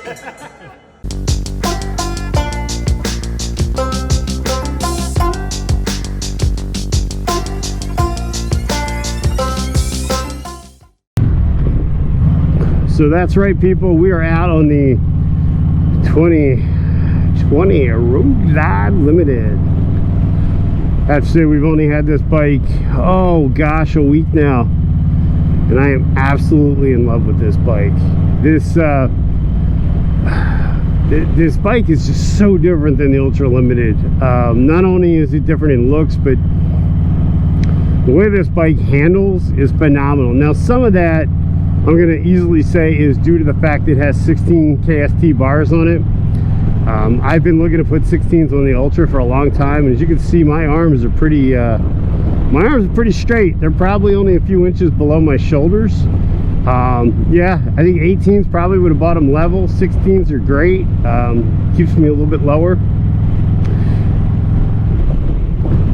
So that's right, people, we are out on the 2020 Road Glide Limited. I have to say, we've only had this bike, oh gosh, a week now, and I am absolutely in love with this bike. This bike is just so different than the Ultra Limited. Not only is it different in looks, but the way this bike handles is phenomenal. Now, some of that I'm going to easily say is due to the fact it has 16 KST bars on it. I've been looking to put 16s on the Ultra for a long time, and as you can see, my arms are pretty straight. They're probably only a few inches below my shoulders. Yeah, I think 18s probably would have bought them level. 16s are great. Keeps me a little bit lower.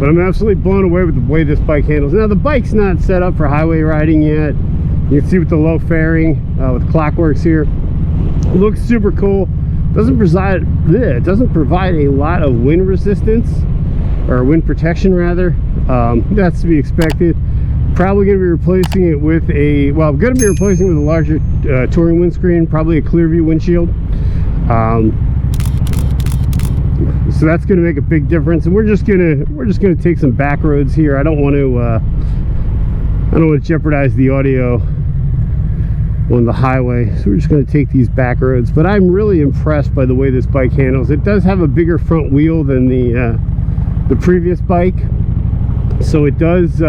But I'm absolutely blown away with the way this bike handles. Now, the bike's not set up for highway riding yet. You can see with the low fairing, with klockwerks here. It looks super cool. Doesn't provide a lot of wind resistance, or wind protection rather. That's to be expected. Probably going to be replacing it with a, well, I'm going to be replacing it with a larger touring windscreen, probably a clear view windshield. So that's going to make a big difference, and we're just gonna take some back roads here. I don't want to jeopardize the audio on the highway, so we're just going to take these back roads. But I'm really impressed by the way this bike handles. It does have a bigger front wheel than the previous bike, so it does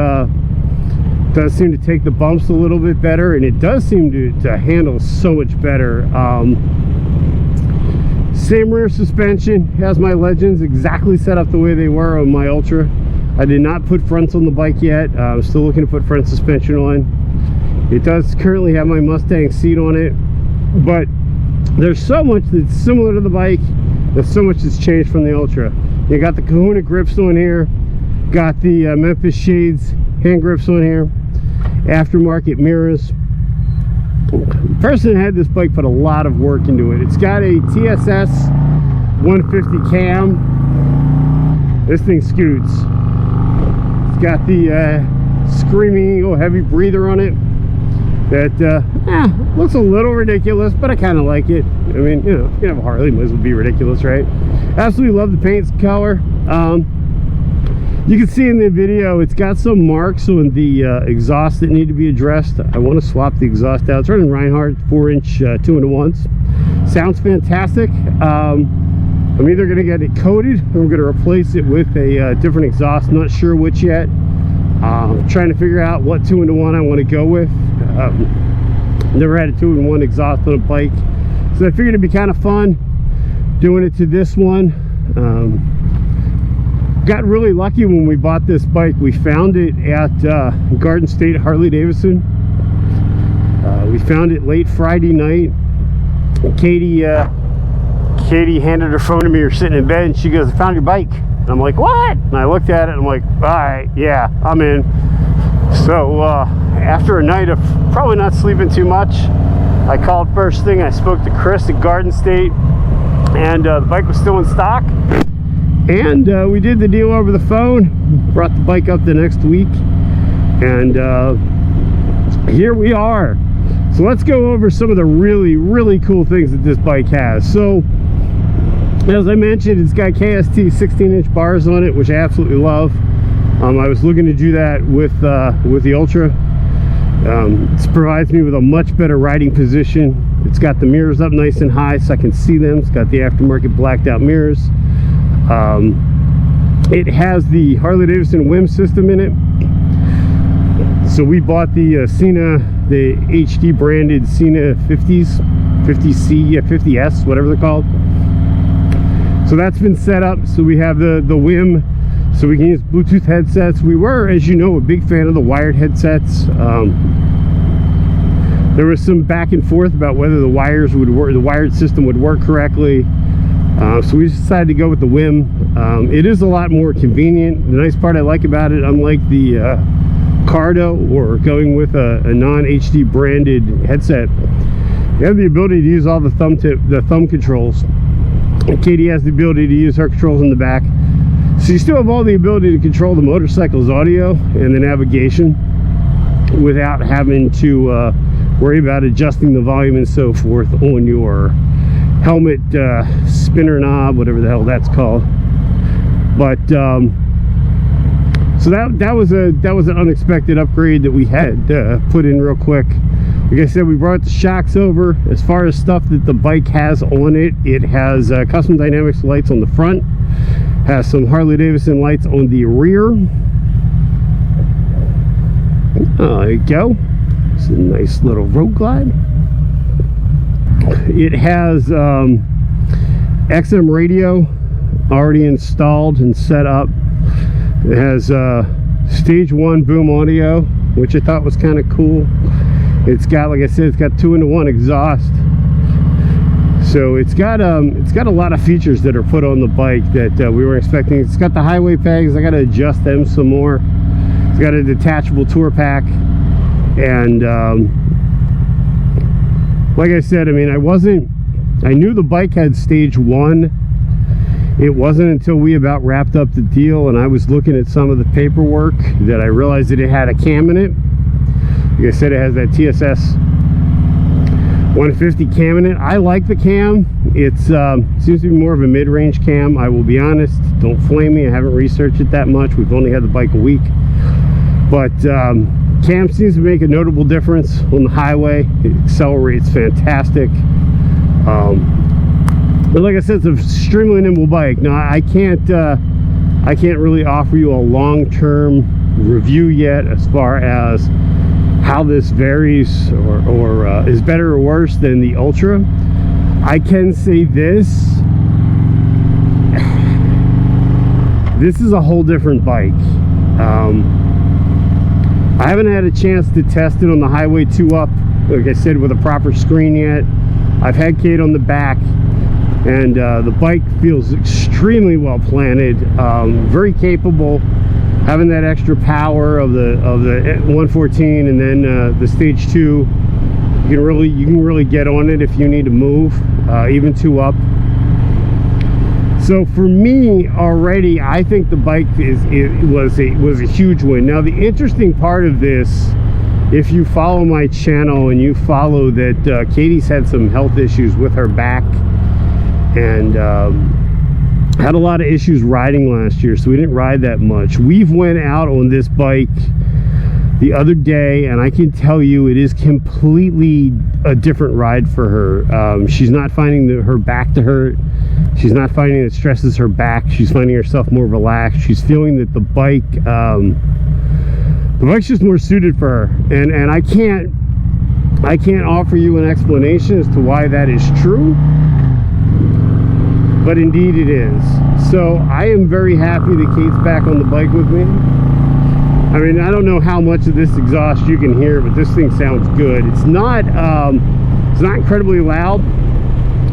seem to take the bumps a little bit better, and it does seem to handle so much better. Same rear suspension, has my Legends exactly set up the way they were on my Ultra. I did not put fronts on the bike yet. I'm still looking to put front suspension on. It does currently have my Mustang seat on it, but there's so much that's similar to the bike. There's so much that's changed from the Ultra. You got the Kahuna grips on here, got the Memphis Shades hand grips on here, aftermarket mirrors. The person that had this bike put a lot of work into it. It's got a TSS 150 cam. This thing scoots. It's got the screaming Eagle heavy breather on it that looks a little ridiculous, but I kind of like it. I mean, you know, if you have a Harley, might as well be ridiculous, right? Absolutely love the paint color. You can see in the video, it's got some marks on the exhaust that need to be addressed. I want to swap the exhaust out. It's running Reinhardt 4-inch 2-in-1s. Sounds fantastic. I'm either going to get it coated or I'm going to replace it with a different exhaust. Not sure which yet. Trying to figure out what 2-in-1 I want to go with. Never had a 2-in-1 exhaust on a bike, so I figured it'd be kind of fun doing it to this one. Got really lucky when we bought this bike. We found it at Garden State Harley-Davidson. We found it late Friday night. Katie handed her phone to me. We were sitting in bed, and she goes, "I found your bike." And I'm like, "What?" And I looked at it, and I'm like, "All right, yeah, I'm in." So after a night of probably not sleeping too much, I called first thing. I spoke to Chris at Garden State, and the bike was still in stock. And we did the deal over the phone, brought the bike up the next week, and here we are. So let's go over some of the really cool things that this bike has. So as I mentioned, it's got KST 16-inch bars on it, which I absolutely love. I was looking to do that with the Ultra. This provides me with a much better riding position. It's got the mirrors up nice and high so I can see them. It's got the aftermarket blacked out mirrors. It has the Harley-Davidson WIM system in it. So we bought the Sena, the HD branded Sena 50s, 50C, yeah, 50S, whatever they're called. So that's been set up. So we have the WIM, so we can use Bluetooth headsets. We were, as you know, a big fan of the wired headsets. There was some back and forth about whether the wires would work, the wired system would work correctly. So we decided to go with the WIM. It is a lot more convenient. The nice part I like about it, unlike the Cardo or going with a non-HD branded headset, You have the ability to use all the thumb controls. And Katie has the ability to use her controls in the back. So you still have all the ability to control the motorcycle's audio and the navigation without having to worry about adjusting the volume and so forth on your helmet spinner knob, whatever the hell that's called. But so that was an unexpected upgrade that we had put in real quick. Like I said, we brought the shocks over. As far as stuff that the bike has on it, it has custom dynamics lights on the front, has some Harley-Davidson lights on the rear. Oh, there you go. It's a nice little road glide. It has XM radio already installed and set up. It has stage 1 boom audio, which I thought was kind of cool. It's got, like I said, it's got 2-in-1 exhaust. So it's got a lot of features that are put on the bike that we were expecting. It's got the highway pegs. I got to adjust them some more. It's got a detachable tour pack, and like I said, I mean, I knew the bike had stage 1. It wasn't until we about wrapped up the deal and I was looking at some of the paperwork that I realized that it had a cam in it. Like I said, it has that TSS 150 cam in it. I like the cam. It seems to be more of a mid-range cam. I will be honest, don't flame me, I haven't researched it that much. We've only had the bike a week. But cam seems to make a notable difference on the highway. It accelerates fantastic. But like I said, it's an extremely nimble bike. Now I can't really offer you a long-term review yet as far as how this varies or is better or worse than the Ultra. I can say this is a whole different bike. I haven't had a chance to test it on the Highway 2 Up, like I said, with a proper screen yet. I've had Kate on the back, and the bike feels extremely well planted, very capable, having that extra power of the 114, and then the stage 2. You can really get on it if you need to move, even 2 up. So for me already, I think the bike was a huge win. Now the interesting part of this, if you follow my channel and you follow that Katie's had some health issues with her back, and had a lot of issues riding last year, so we didn't ride that much. We've went out on this bike the other day, and I can tell you it is completely a different ride for her. She's not finding her back to hurt. She's not finding it stresses her back. She's finding herself more relaxed. She's feeling that the bike's just more suited for her, and I can't offer you an explanation as to why that is true, but indeed it is. So I am very happy that Kate's back on the bike with me. I mean, I don't know how much of this exhaust you can hear, but this thing sounds good. It's not incredibly loud.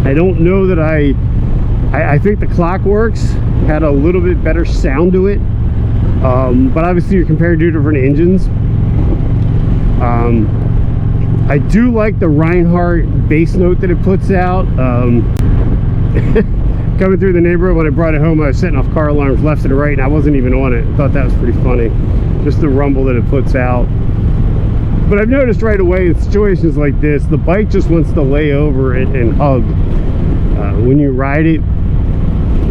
I don't know that I think the klockwerks had a little bit better sound to it, but obviously you're comparing 2 different engines. I do like the Reinhardt bass note that it puts out. Coming through the neighborhood, when I brought it home, I was setting off car alarms left and right, and I wasn't even on it. I thought that was pretty funny, just the rumble that it puts out. But I've noticed right away in situations like this, the bike just wants to lay over it and hug when you ride it.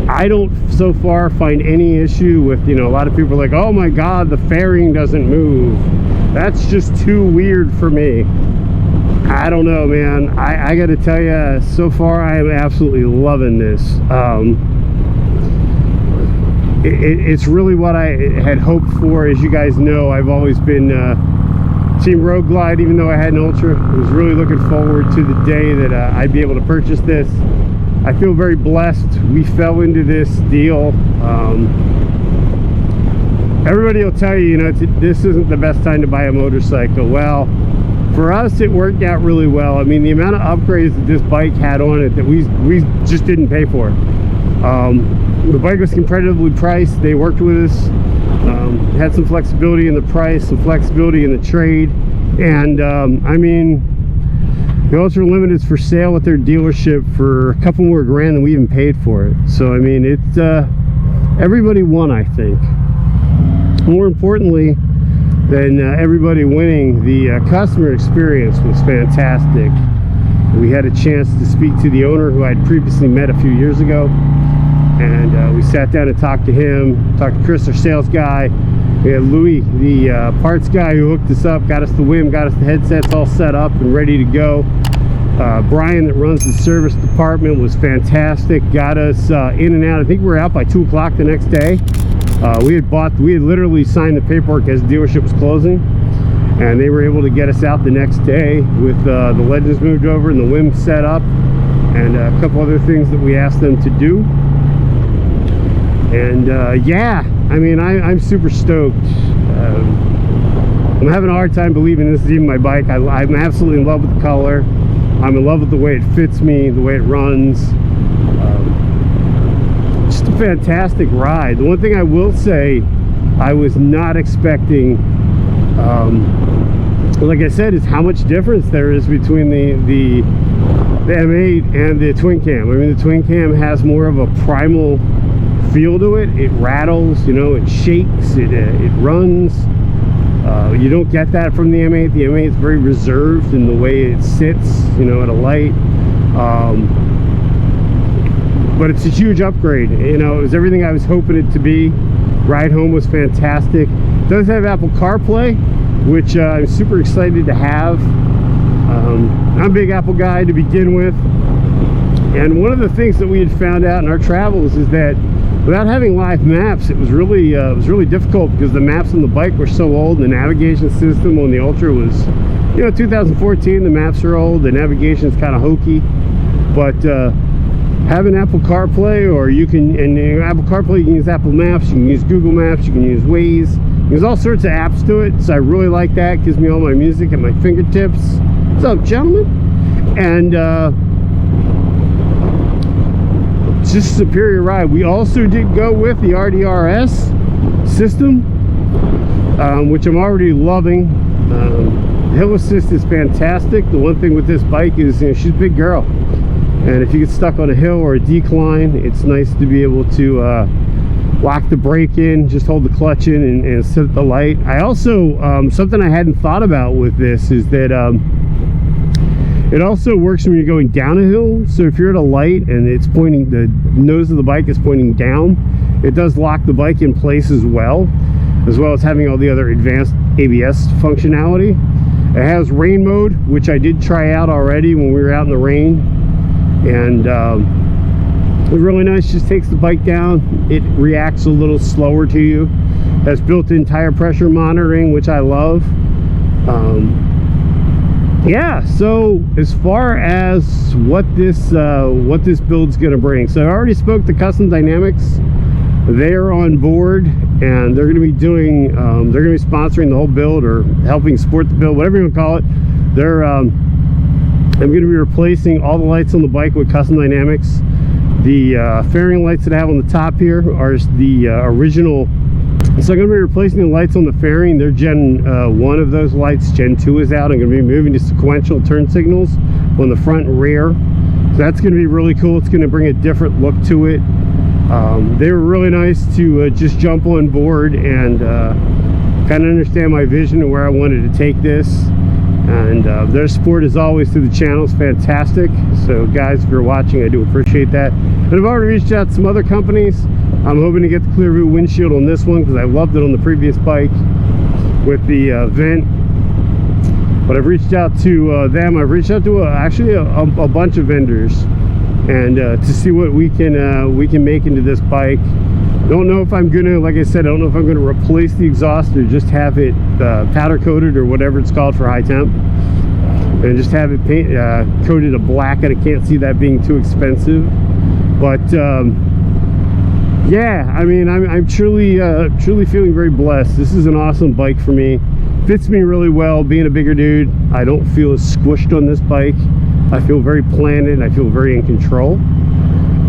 I don't so far find any issue with, a lot of people are like, oh my god, the fairing doesn't move. That's just too weird for me. I don't know, man. I gotta tell you, so far I am absolutely loving this. It's really what I had hoped for. As you guys know, I've always been Team Road Glide, even though I had an Ultra. I was really looking forward to the day that I'd be able to purchase this. I feel very blessed. We fell into this deal. Everybody will tell you, this isn't the best time to buy a motorcycle. Well, for us, it worked out really well. I mean, the amount of upgrades that this bike had on it that we just didn't pay for. The bike was competitively priced. They worked with us, had some flexibility in the price, some flexibility in the trade, and I mean, The Ultra Limited's for sale at their dealership for a couple more grand than we even paid for it. So I mean, it's everybody won, I think. More importantly than everybody winning, the customer experience was fantastic. We had a chance to speak to the owner who I'd previously met a few years ago, and we sat down and talked to him, talked to Chris, our sales guy. We had Louis, the parts guy, who hooked us up, got us the WIM, got us the headsets all set up and ready to go. Brian, that runs the service department, was fantastic, got us in and out. I think we were out by 2 o'clock the next day. We had literally signed the paperwork as the dealership was closing, and they were able to get us out the next day with the Legends moved over and the WIM set up, and a couple other things that we asked them to do. And yeah, I mean, I'm super stoked. I'm having a hard time believing this is even my bike. I'm absolutely in love with the color. I'm in love with the way it fits me, the way it runs. Just a fantastic ride. The one thing I will say I was not expecting, like I said, is how much difference there is between the M8 and the twin cam. I mean, the twin cam has more of a primal feel to it. It rattles, you know, it shakes, it runs. You don't get that from the M8. The M8 is very reserved in the way it sits, you know, at a light. But it's a huge upgrade. You know, it was everything I was hoping it to be. Ride home was fantastic. It does have Apple CarPlay, which I'm super excited to have. I'm a big Apple guy to begin with. And one of the things that we had found out in our travels is that without having live maps, it was really difficult, because the maps on the bike were so old. The navigation system on the Ultra was, you know, 2014. The maps are old. The navigation is kind of hokey. But having Apple CarPlay, or you can, and Apple CarPlay, you can use Apple Maps, you can use Google Maps, you can use Waze. There's all sorts of apps to it, so I really like that. It gives me all my music at my fingertips. What's up, gentlemen? And it's just a superior ride. We also did go with the RDRS system, which I'm already loving. Hill assist is fantastic. The one thing with this bike is, you know, she's a big girl, and if you get stuck on a hill or a decline, it's nice to be able to lock the brake in, just hold the clutch in, and set the light. I also, something I hadn't thought about with this is that it also works when you're going down a hill. So if you're at a light and it's pointing, the nose of the bike is pointing down, it does lock the bike in place as well as having all the other advanced ABS functionality. It has rain mode, which I did try out already when we were out in the rain, and it's really nice. Just takes the bike down. It reacts a little slower to you. Has built-in tire pressure monitoring, which I love. Yeah, so as far as what this build's gonna bring, so I already spoke to Custom Dynamics. They're on board, and they're gonna be doing they're gonna be sponsoring the whole build, or helping support the build, whatever you want to call it. They're I'm gonna be replacing all the lights on the bike with Custom Dynamics. The fairing lights that I have on the top here are the original. So I'm going to be replacing the lights on the fairing. They're Gen 1 of those lights. Gen 2 is out. I'm going to be moving to sequential turn signals on the front and rear. So that's going to be really cool. It's going to bring a different look to it. They were really nice to just jump on board and kind of understand my vision and where I wanted to take this. And their support, as always, to the channel is fantastic. So guys, if you're watching, I do appreciate that. And I've already reached out to some other companies. I'm hoping to get the clear view windshield on this one, because I loved it on the previous bike with the vent. But I've reached out to them. I've reached out to actually a bunch of vendors, and to see what we can make into this bike. Don't know if I'm gonna, like I said, I don't know if I'm gonna replace the exhaust or just have it powder coated, or whatever it's called for high temp, and just have it coated a black. And I can't see that being too expensive. But yeah, I mean, I'm truly feeling very blessed. This is an awesome bike for me. Fits me really well. Being a bigger dude, I don't feel as squished on this bike. I feel very planted. I feel very in control.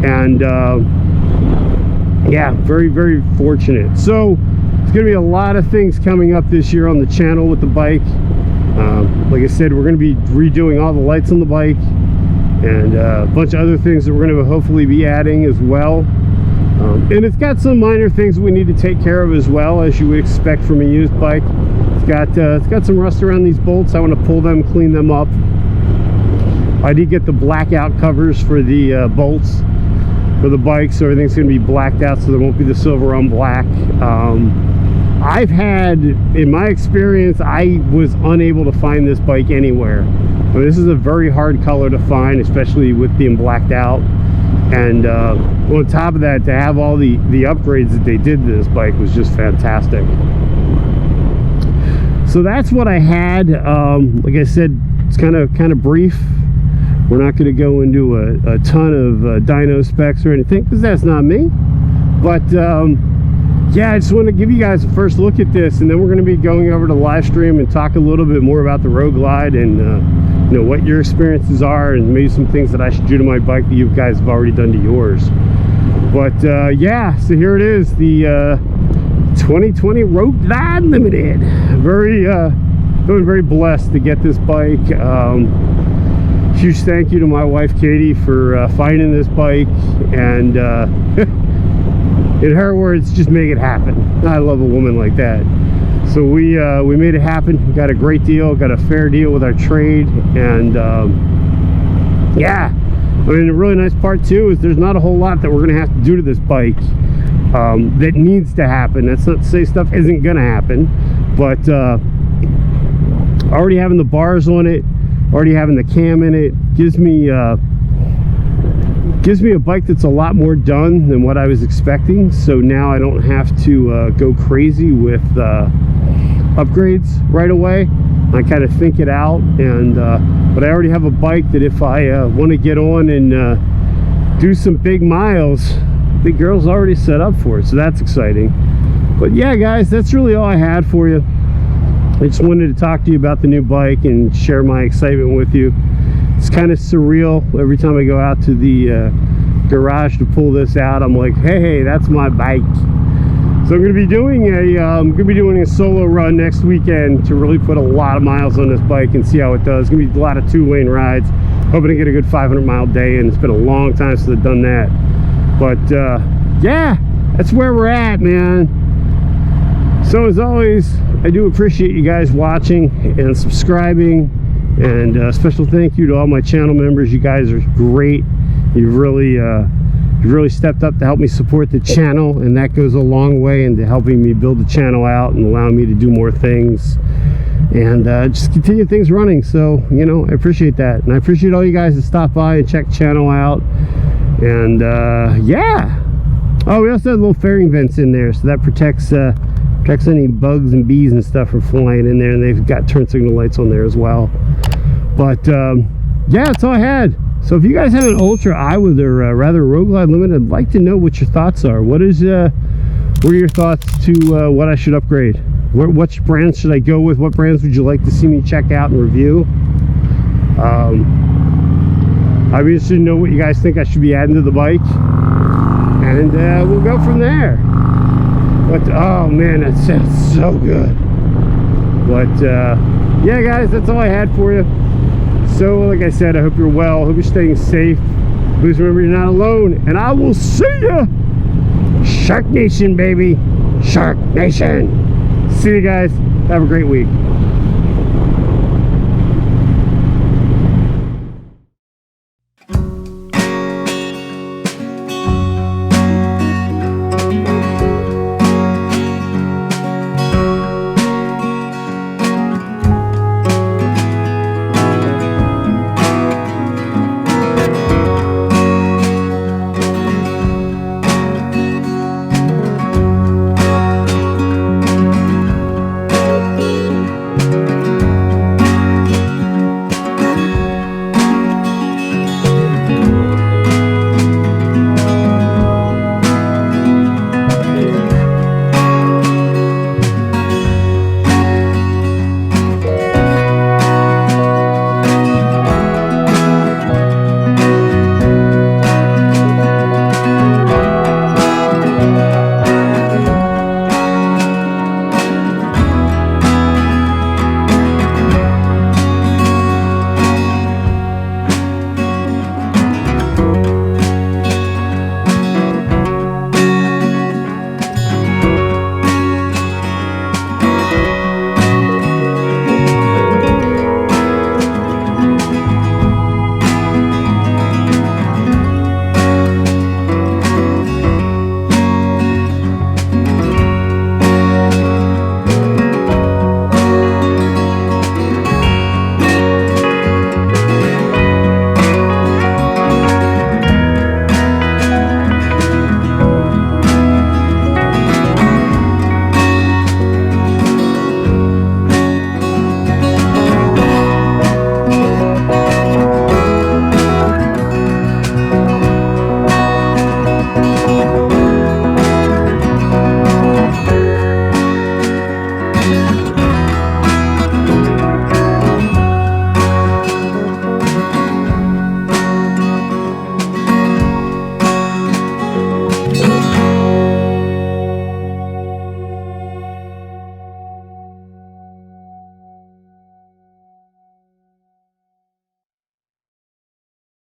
And yeah, very, very fortunate. So there's gonna be a lot of things coming up this year on the channel with the bike. Like I said, we're going to be redoing all the lights on the bike, and a bunch of other things that we're going to hopefully be adding as well. And it's got some minor things we need to take care of as well, as you would expect from a used bike. It's got some rust around these bolts. I want to pull them, clean them up. I did get the blackout covers for the bolts for the bike, so everything's going to be blacked out, so there won't be the silver on black. I've had, in my experience, I was unable to find this bike anywhere. I mean, this is a very hard color to find, especially with being blacked out. And on top of that, to have all the upgrades that they did to this bike was just fantastic. So that's what I had. Like I said, it's kind of brief. We're not going to go into a ton of dyno specs or anything, because that's not me. But yeah, I just want to give you guys a first look at this, and then we're going to be going over to live stream and talk a little bit more about the Road Glide, and you know, what your experiences are, and maybe some things that I should do to my bike that you guys have already done to yours. But yeah, so here it is, the 2020 Road Glide Limited. Feeling very blessed to get this bike. Huge thank you to my wife Katie for finding this bike, and in her words, just make it happen. I love a woman like that. So we made it happen. We got a great deal, got a fair deal with our trade, and yeah, I mean, the really nice part too is there's not a whole lot that we're gonna have to do to this bike that needs to happen. That's not to say stuff isn't gonna happen, but already having the bars on it, already having the cam in it, gives me a bike that's a lot more done than what I was expecting. So now I don't have to go crazy with upgrades right away. I kind of think it out, and but I already have a bike that if I want to get on and do some big miles, the girl's already set up for it, so that's exciting. But yeah, guys, that's really all I had for you. I just wanted to talk to you about the new bike and share my excitement with you. It's kind of surreal. Every time I go out to the garage to pull this out, I'm like, hey, that's my bike. So I'm going to be doing a solo run next weekend to really put a lot of miles on this bike and see how it does. It's going to be a lot of 2-lane rides. Hoping to get a good 500-mile day, and it's been a long time since I've done that. But yeah, that's where we're at, man. So as always, I do appreciate you guys watching and subscribing, and a special thank you to all my channel members. You guys are great. You've really stepped up to help me support the channel, and that goes a long way into helping me build the channel out and allowing me to do more things and just continue things running. So, you know, I appreciate that, and I appreciate all you guys that stop by and check the channel out. And yeah, oh, we also have little fairing vents in there, so that protects any bugs and bees and stuff from flying in there, and they've got turn signal lights on there as well. But yeah, that's all I had. So if you guys have an Ultra I with, or rather Road Glide Limited, I'd like to know what your thoughts are. What are your thoughts to what I should upgrade? Which brands should I go with? What brands would you like to see me check out and review? I'd be interested to know what you guys think I should be adding to the bike, and we'll go from there. But oh man, that sounds so good. But yeah, guys, that's all I had for you. So like I said, I hope you're well, hope you're staying safe. Please remember, you're not alone, and I will see ya. Shark Nation, baby. Shark Nation. See you guys. Have a great week.